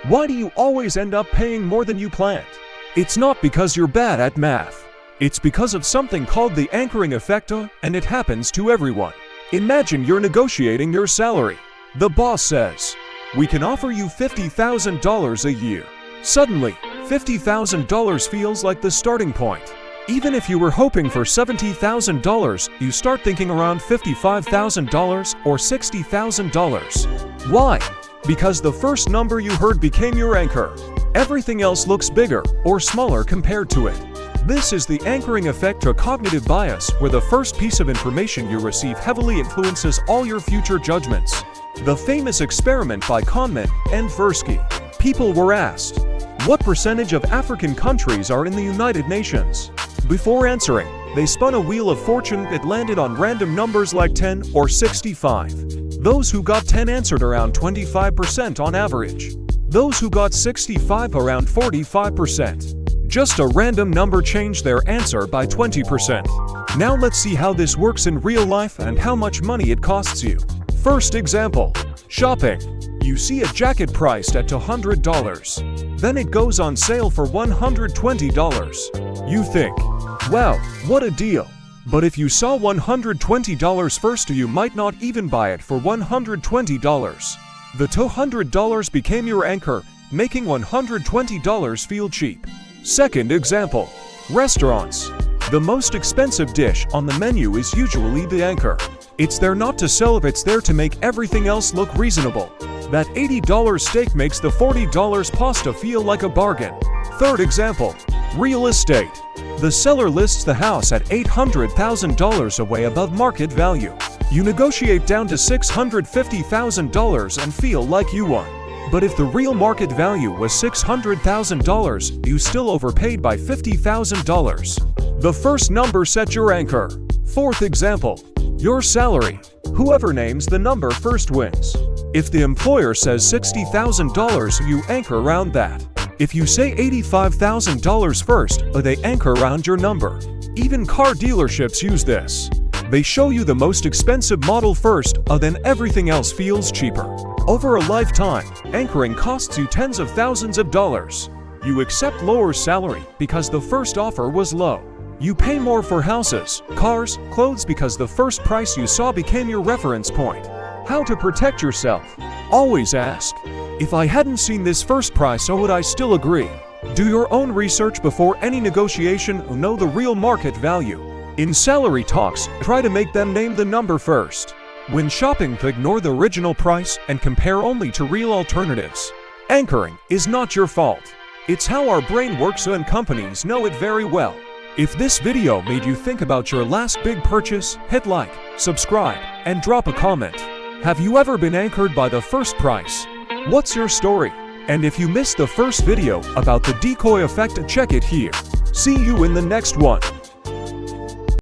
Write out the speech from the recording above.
Why do you always end up paying more than you planned? It's not because you're bad at math. It's because of something called the anchoring effect, and it happens to everyone. Imagine you're negotiating your salary. The boss says, "We can offer you $50,000 a year." Suddenly, $50,000 feels like the starting point. Even if you were hoping for $70,000, you start thinking around $55,000 or $60,000. Why? Because the first number you heard became your anchor. Everything else looks bigger or smaller compared to it. This is the anchoring effect, or cognitive bias, where the first piece of information you receive heavily influences all your future judgments. The famous experiment by Kahneman and Tversky. People were asked, what percentage of African countries are in the United Nations? Before answering, they spun a wheel of fortune that landed on random numbers like 10 or 65. Those who got 10 answered around 25% on average. Those who got 65 around 45%. Just a random number changed their answer by 20%. Now let's see how this works in real life and how much money it costs you. First example, shopping. You see a jacket priced at $200. Then it goes on sale for $120. You think, wow, what a deal. But if you saw $120 first, you might not even buy it for $120. The $200 became your anchor, making $120 feel cheap. Second example, restaurants. The most expensive dish on the menu is usually the anchor. It's there not to sell, it's there to make everything else look reasonable. That $80 steak makes the $40 pasta feel like a bargain. Third example, real estate. The seller lists the house at $800,000 way above market value. You negotiate down to $650,000 and feel like you won. But if the real market value was $600,000, you still overpaid by $50,000. The first number set your anchor. Fourth example, your salary. Whoever names the number first wins. If the employer says $60,000, you anchor around that. If you say $85,000 first, they anchor around your number. Even car dealerships use this. They show you the most expensive model first, then everything else feels cheaper. Over a lifetime, anchoring costs you tens of thousands of dollars. You accept lower salary because the first offer was low. You pay more for houses, cars, clothes because the first price you saw became your reference point. How to protect yourself? Always ask, if I hadn't seen this first price, would I still agree? Do your own research before any negotiation. Know the real market value. In salary talks, try to make them name the number first. When shopping, ignore the original price and compare only to real alternatives. Anchoring is not your fault. It's how our brain works, and companies know it very well. If this video made you think about your last big purchase, hit like, subscribe, and drop a comment. Have you ever been anchored by the first price? What's your story? And if you missed the first video about the decoy effect, check it here. See you in the next one.